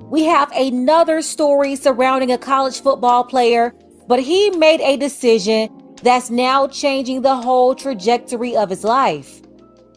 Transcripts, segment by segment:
We have another story surrounding a college football player, but he made a decision that's now changing the whole trajectory of his life.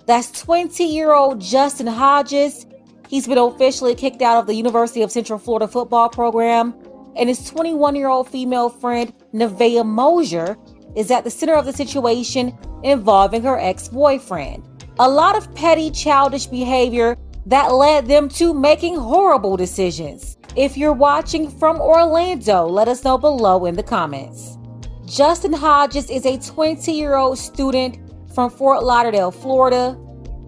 That's 20-year-old Justin Hodges. He's been officially kicked out of the University of Central Florida football program, and his 21-year-old female friend, Nevaeh Mosier, is at the center of the situation involving her ex-boyfriend. A lot of petty, childish behavior that led them to making horrible decisions. If you're watching from Orlando, let us know below in the comments. Justin Hodges is a 20-year-old student from Fort Lauderdale, Florida.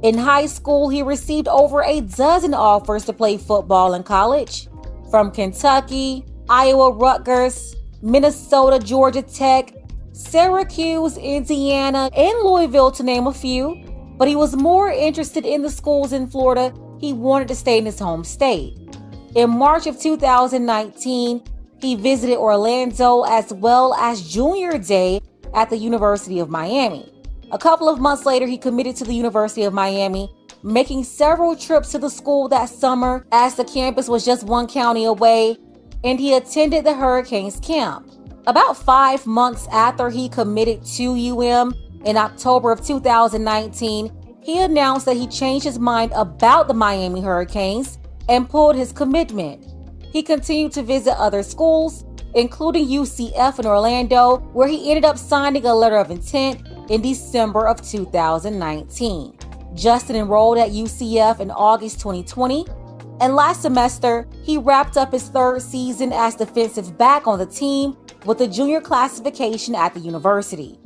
In high school, he received over a dozen offers to play football in college, from Kentucky, Iowa, Rutgers, Minnesota, Georgia Tech, Syracuse, Indiana, and Louisville, to name a few. But he was more interested in the schools in Florida. He wanted to stay in his home state. In March of 2019, he visited Orlando as well as Junior Day at the University of Miami. A couple of months later, he committed to the University of Miami, making several trips to the school that summer as the campus was just one county away, and he attended the Hurricanes camp. About 5 months after he committed to UM in October of 2019, he announced that he changed his mind about the Miami Hurricanes and pulled his commitment. He continued to visit other schools, including UCF in Orlando, where he ended up signing a letter of intent in December of 2019. Justin enrolled at UCF in August 2020, and last semester, he wrapped up his third season as defensive back on the team with the junior classification at the university.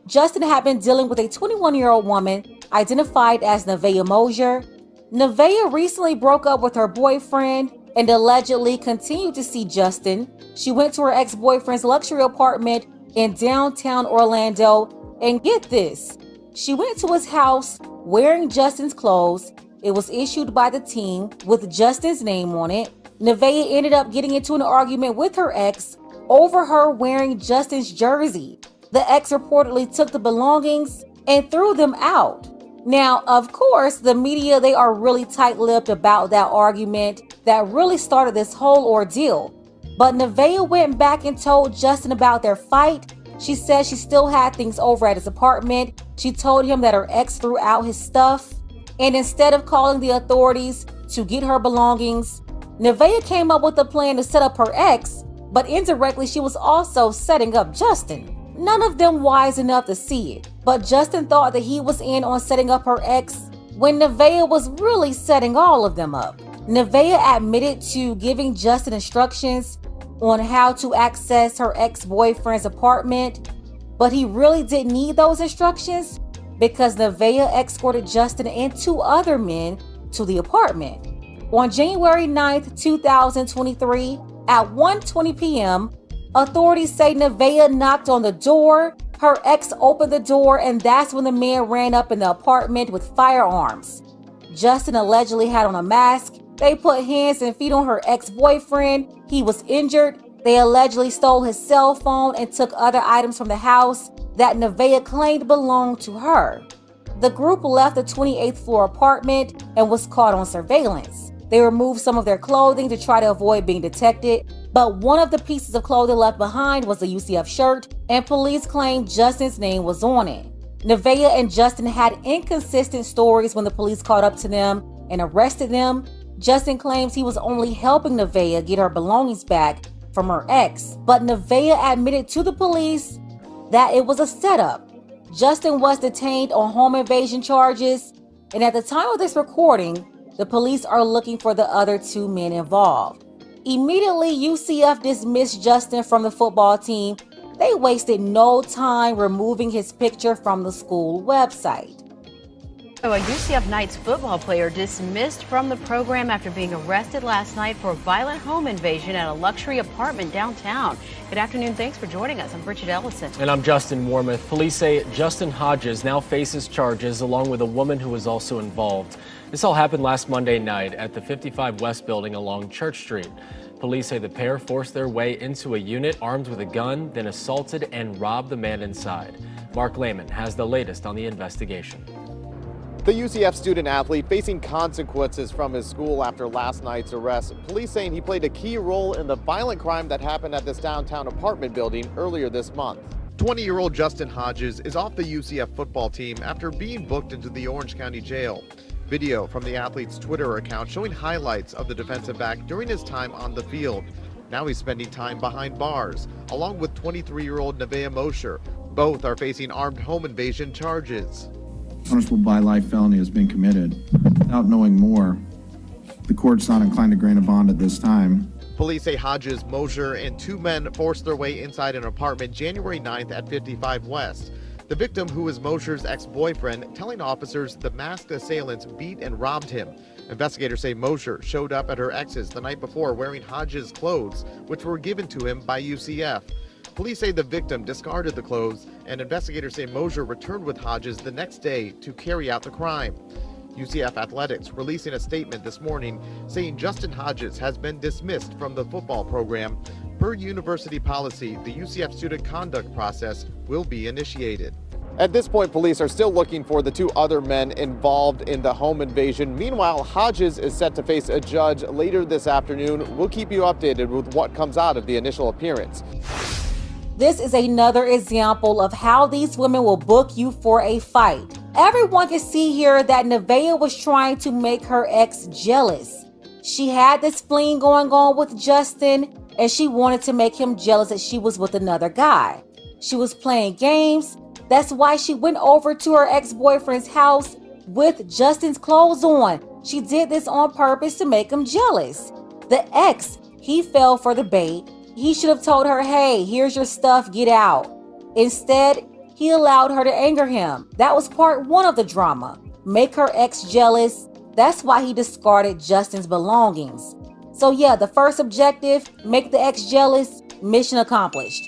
Justin had been dealing with a 21-year-old woman identified as Nevaeh Mosier. Nevaeh recently broke up with her boyfriend and allegedly continued to see Justin. She went to her ex-boyfriend's luxury apartment in downtown Orlando, and get this, she went to his house wearing Justin's clothes. It was issued by the team with Justin's name on it. Nevaeh ended up getting into an argument with her ex over her wearing Justin's jersey. The ex reportedly took the belongings and threw them out. Now, of course, the media, they are really tight-lipped about that argument that really started this whole ordeal. But Nevaeh went back and told Justin about their fight. She said she still had things over at his apartment. She told him that her ex threw out his stuff. And instead of calling the authorities to get her belongings, Nevaeh came up with a plan to set up her ex, but indirectly she was also setting up Justin. None of them wise enough to see it, but Justin thought that he was in on setting up her ex when Nevaeh was really setting all of them up. Nevaeh admitted to giving Justin instructions on how to access her ex-boyfriend's apartment, but he really didn't need those instructions because Nevaeh escorted Justin and 2 other men to the apartment. On January 9th, 2023, at 1:20 p.m., authorities say Nevaeh knocked on the door. Her ex opened the door, and that's when the man ran up in the apartment with firearms. Justin allegedly had on a mask. They put hands and feet on her ex-boyfriend. He was injured. They allegedly stole his cell phone and took other items from the house that Nevaeh claimed belonged to her. The group left the 28th floor apartment and was caught on surveillance. They removed some of their clothing to try to avoid being detected, but one of the pieces of clothing left behind was a UCF shirt, and police claimed Justin's name was on it. Nevaeh and Justin had inconsistent stories when the police caught up to them and arrested them. Justin claims he was only helping Nevaeh get her belongings back from her ex, but Nevaeh admitted to the police that it was a setup. Justin was detained on home invasion charges, and at the time of this recording, the police are looking for the other 2 men involved. Immediately, UCF dismissed Justin from the football team. They wasted no time removing his picture from the school website. So a UCF Knights football player dismissed from the program after being arrested last night for a violent home invasion at a luxury apartment downtown. Good afternoon. Thanks for joining us. I'm Bridget Ellison. And I'm Justin Warmoth. Police say Justin Hodges now faces charges along with a woman who was also involved. This all happened last Monday night at the 55 West building along Church Street. Police say the pair forced their way into a unit armed with a gun, then assaulted and robbed the man inside. Mark Lehman has the latest on the investigation. The UCF student athlete facing consequences from his school after last night's arrest. Police saying he played a key role in the violent crime that happened at this downtown apartment building earlier this month. 20-year-old Justin Hodges is off the UCF football team after being booked into the Orange County Jail. Video from the athlete's Twitter account showing highlights of the defensive back during his time on the field. Now he's spending time behind bars, along with 23-year-old Nevaeh Mosher. Both are facing armed home invasion charges. Punishable by life felony has been committed. Without knowing more, the court's not inclined to grant a bond at this time. Police say Hodges, Mosher, and two men forced their way inside an apartment January 9th at 55 West. The victim, who is Mosher's ex-boyfriend, telling officers the masked assailants beat and robbed him. Investigators say Mosher showed up at her ex's the night before wearing Hodges' clothes, which were given to him by UCF. Police say the victim discarded the clothes, and investigators say Mosher returned with Hodges the next day to carry out the crime. UCF Athletics releasing a statement this morning saying Justin Hodges has been dismissed from the football program. Per university policy, the UCF student conduct process will be initiated. At this point, police are still looking for the two other men involved in the home invasion. Meanwhile, Hodges is set to face a judge later this afternoon. We'll keep you updated with what comes out of the initial appearance. This is another example of how these women will book you for a fight. Everyone can see here that Nevaeh was trying to make her ex jealous. She had this fling going on with Justin, and she wanted to make him jealous that she was with another guy. She was playing games. That's why she went over to her ex-boyfriend's house with Justin's clothes on. She did this on purpose to make him jealous. The ex, he fell for the bait. He should have told her, hey, here's your stuff, get out. Instead, he allowed her to anger him. That was part one of the drama. Make her ex jealous. That's why he discarded Justin's belongings. So yeah, the first objective, make the ex jealous, mission accomplished.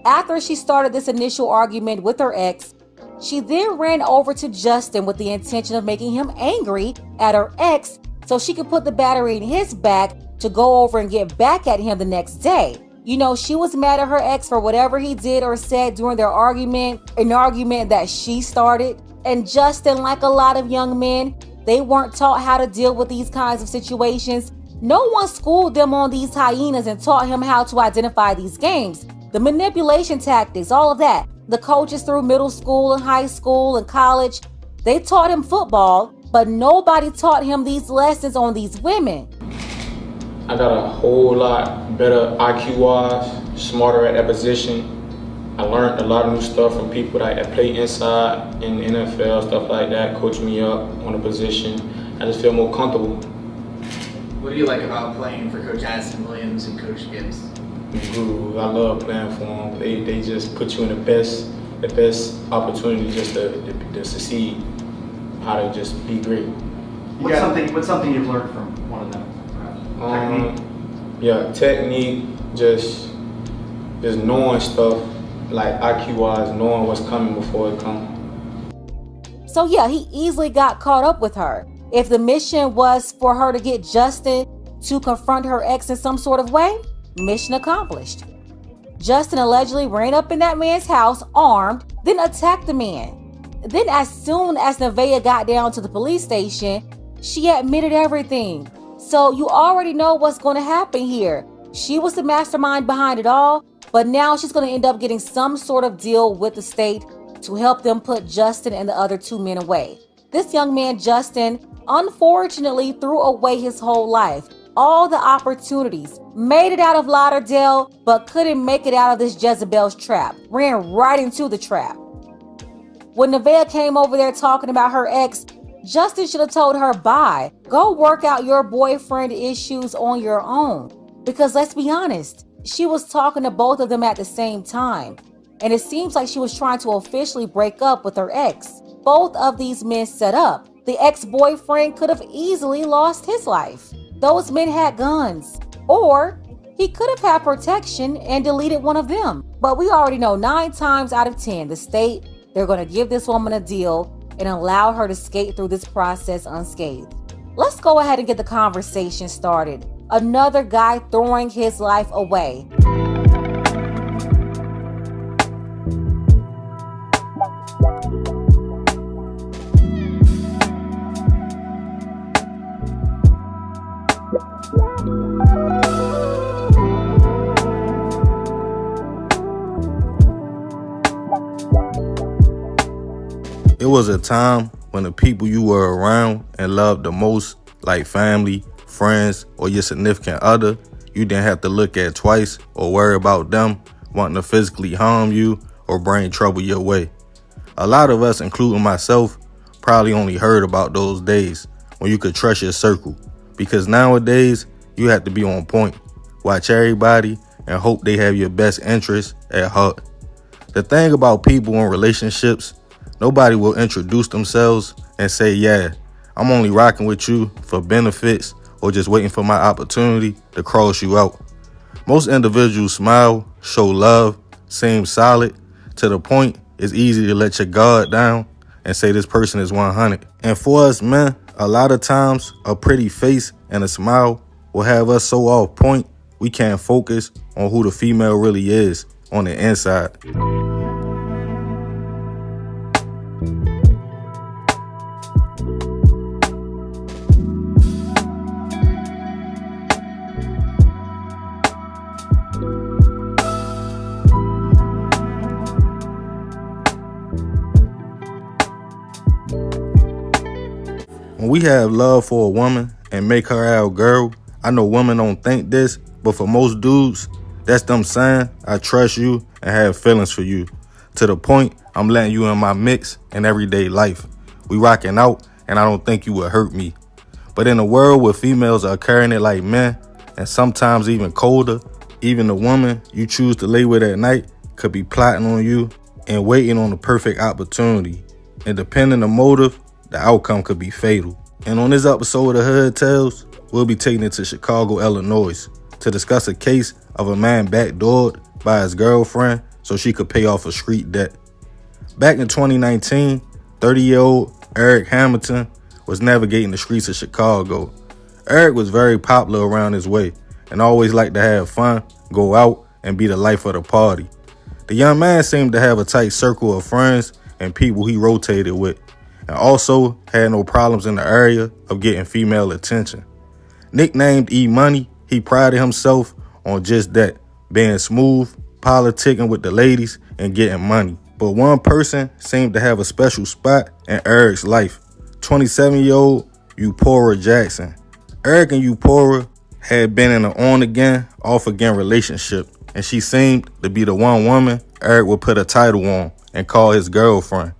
After she started this initial argument with her ex, she then ran over to Justin with the intention of making him angry at her ex so she could put the battery in his back to go over and get back at him the next day. You know, she was mad at her ex for whatever he did or said during their argument, an argument that she started. And Justin, like a lot of young men, they weren't taught how to deal with these kinds of situations. No one schooled them on these hyenas and taught him how to identify these games. The manipulation tactics, all of that. The coaches through middle school and high school and college, they taught him football, but nobody taught him these lessons on these women. I got a whole lot better IQ-wise, smarter at that position. I learned a lot of new stuff from people that play inside in the NFL, stuff like that, coach me up on a position. I just feel more comfortable. What do you like about playing for Coach Addison Williams and Coach Gibbs? I love playing for them. They just put you in the best opportunity just to succeed, how to just be great. What's something you've learned from one of them? Technique, just knowing stuff, like IQ-wise, knowing what's coming before it comes. So yeah, he easily got caught up with her. If the mission was for her to get Justin to confront her ex in some sort of way, mission accomplished. Justin allegedly ran up in that man's house armed, then attacked the man. Then as soon as Nevaeh got down to the police station, she admitted everything. So you already know what's going to happen here. She was the mastermind behind it all, but now she's going to end up getting some sort of deal with the state to help them put Justin and the other two men away. This young man, Justin, unfortunately threw away his whole life. All the opportunities, made it out of Lauderdale, but couldn't make it out of this Jezebel's trap. Ran right into the trap. When Nevaeh came over there talking about her ex, Justin should have told her, bye. Go work out your boyfriend issues on your own. Because let's be honest, she was talking to both of them at the same time. And it seems like she was trying to officially break up with her ex. Both of these men set up. The ex-boyfriend could have easily lost his life. Those men had guns. Or he could have had protection and deleted one of them. But we already know 9 times out of 10, the state, they're going to give this woman a deal and allow her to skate through this process unscathed. Let's go ahead and get the conversation started. Another guy throwing his life away. It was a time when the people you were around and loved the most, like family, friends, or your significant other, you didn't have to look at twice or worry about them wanting to physically harm you or bring trouble your way. A lot of us, including myself, probably only heard about those days when you could trust your circle, because nowadays you have to be on point, watch everybody, and hope they have your best interests at heart. The thing about people in relationships, nobody will introduce themselves and say, yeah, I'm only rocking with you for benefits or just waiting for my opportunity to cross you out. Most individuals smile, show love, seem solid, to the point it's easy to let your guard down and say this person is 100. And for us men, a lot of times a pretty face and a smile will have us so off point we can't focus on who the female really is on the inside. When we have love for a woman and make her our girl, I know women don't think this, but for most dudes, that's them saying, I trust you and have feelings for you. To the point, I'm letting you in my mix in everyday life. We rocking out, and I don't think you would hurt me. But in a world where females are carrying it like men, and sometimes even colder, even the woman you choose to lay with at night could be plotting on you and waiting on the perfect opportunity. And depending on the motive, the outcome could be fatal. And on this episode of Hood Tales, we'll be taking it to Chicago, Illinois, to discuss a case of a man backdoored by his girlfriend so she could pay off a street debt. Back in 2019, 30-year-old Eric Hamilton was navigating the streets of Chicago. Eric was very popular around his way and always liked to have fun, go out, and be the life of the party. The young man seemed to have a tight circle of friends and people he rotated with, and also had no problems in the area of getting female attention. Nicknamed E-Money, he prided himself on just that, being smooth, politicking with the ladies, and getting money. But one person seemed to have a special spot in Eric's life, 27-year-old Eupora Jackson. Eric and Eupora had been in an on-again, off-again relationship, and she seemed to be the one woman Eric would put a title on and call his girlfriend.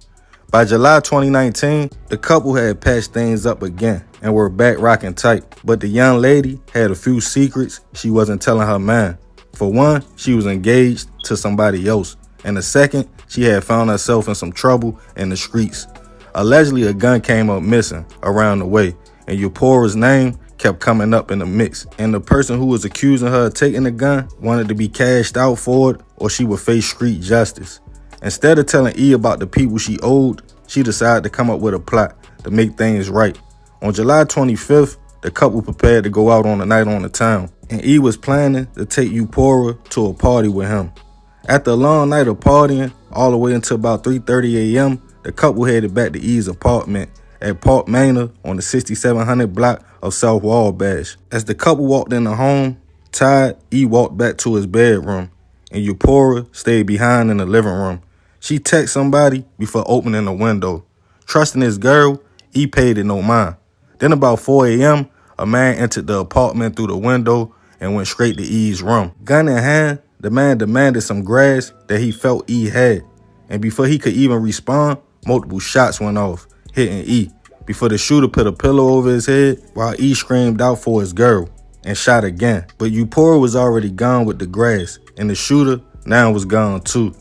By July 2019, the couple had patched things up again and were back rocking tight. But the young lady had a few secrets she wasn't telling her man. For one, she was engaged to somebody else. And the second, she had found herself in some trouble in the streets. Allegedly, a gun came up missing around the way, and Eupora's name kept coming up in the mix. And the person who was accusing her of taking the gun wanted to be cashed out for it, or she would face street justice. Instead of telling E about the people she owed, she decided to come up with a plot to make things right. On July 25th, the couple prepared to go out on a night on the town, and E was planning to take Eupora to a party with him. After a long night of partying, all the way until about 3:30 a.m., the couple headed back to E's apartment at Park Manor on the 6700 block of South Wabash. As the couple walked in the home, tired, E walked back to his bedroom, and Eupora stayed behind in the living room. She texted somebody before opening the window. Trusting his girl, E paid it no mind. Then about 4 a.m., a man entered the apartment through the window and went straight to E's room. Gun in hand, the man demanded some grass that he felt E had. And before he could even respond, multiple shots went off, hitting E, before the shooter put a pillow over his head while E screamed out for his girl and shot again. But Eupora was already gone with the grass, and the shooter now was gone too.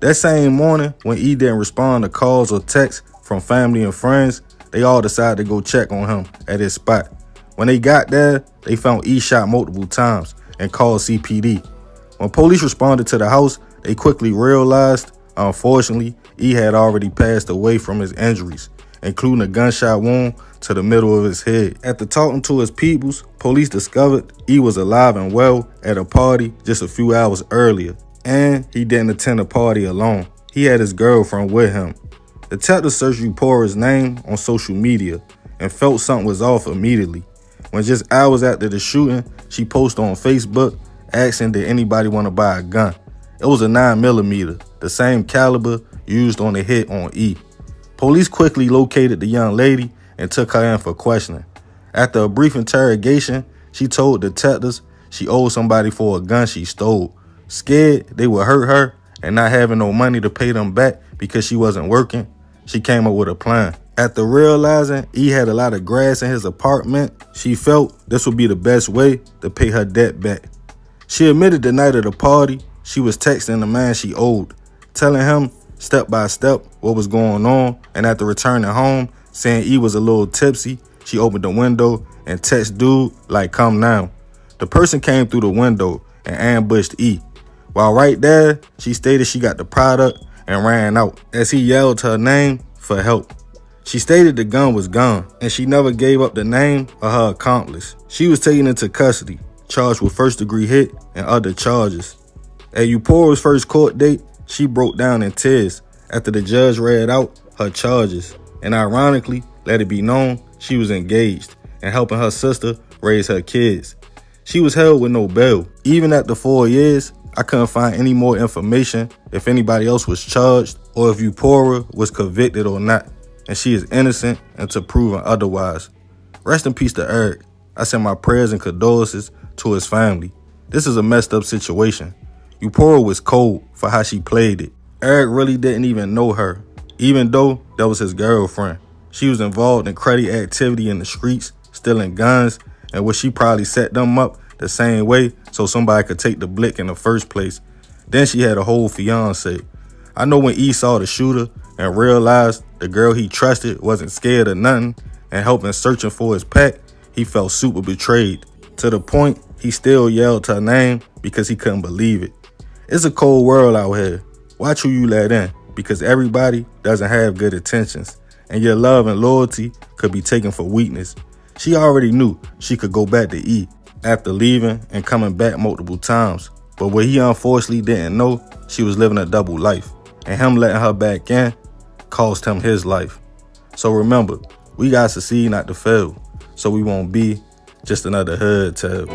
That same morning, when E didn't respond to calls or texts from family and friends, they all decided to go check on him at his spot. When they got there, they found E shot multiple times and called CPD. When police responded to the house, they quickly realized, unfortunately, E had already passed away from his injuries, including a gunshot wound to the middle of his head. After talking to his peoples, police discovered E was alive and well at a party just a few hours earlier. And he didn't attend the party alone. He had his girlfriend with him. Detectives searched Eupora's name on social media and felt something was off immediately. when just hours after the shooting, she posted on Facebook asking did anybody want to buy a gun. It was a 9mm, the same caliber used on the hit on E. Police quickly located the young lady and took her in for questioning. After a brief interrogation, she told detectives she owed somebody for a gun she stole. Scared they would hurt her and not having no money to pay them back because she wasn't working, she came up with a plan. After realizing E had a lot of grass in his apartment, she felt this would be the best way to pay her debt back. She admitted the night of the party, she was texting the man she owed, telling him step by step what was going on, and after returning home, saying E was a little tipsy, she opened the window and texted dude like, come now. The person came through the window and ambushed E. While right there, she stated she got the product and ran out as he yelled her name for help. She stated the gun was gone and she never gave up the name of her accomplice. She was taken into custody, charged with first-degree hit and other charges. At Uporo's first court date, she broke down in tears after the judge read out her charges and ironically let it be known she was engaged and helping her sister raise her kids. She was held with no bail. Even after 4 years, I couldn't find any more information if anybody else was charged or if Uporo was convicted or not, and she is innocent until proven otherwise. Rest in peace to Eric. I send my prayers and condolences to his family. This is a messed up situation. Uporo was cold for how she played it. Eric really didn't even know her, even though that was his girlfriend. She was involved in credit activity in the streets, stealing guns, and where she probably set them up the same way so somebody could take the blick in the first place. Then she had a whole fiance. I know when E saw the shooter and realized the girl he trusted wasn't scared of nothing and helping searching for his pack, he felt super betrayed. To the point, he still yelled her name because he couldn't believe it. It's a cold world out here. Watch who you let in because everybody doesn't have good intentions and your love and loyalty could be taken for weakness. She already knew she could go back to E after leaving and coming back multiple times. But what he unfortunately didn't know, she was living a double life. And him letting her back in cost him his life. So remember, we gotta succeed not to fail. So we won't be just another hood tale.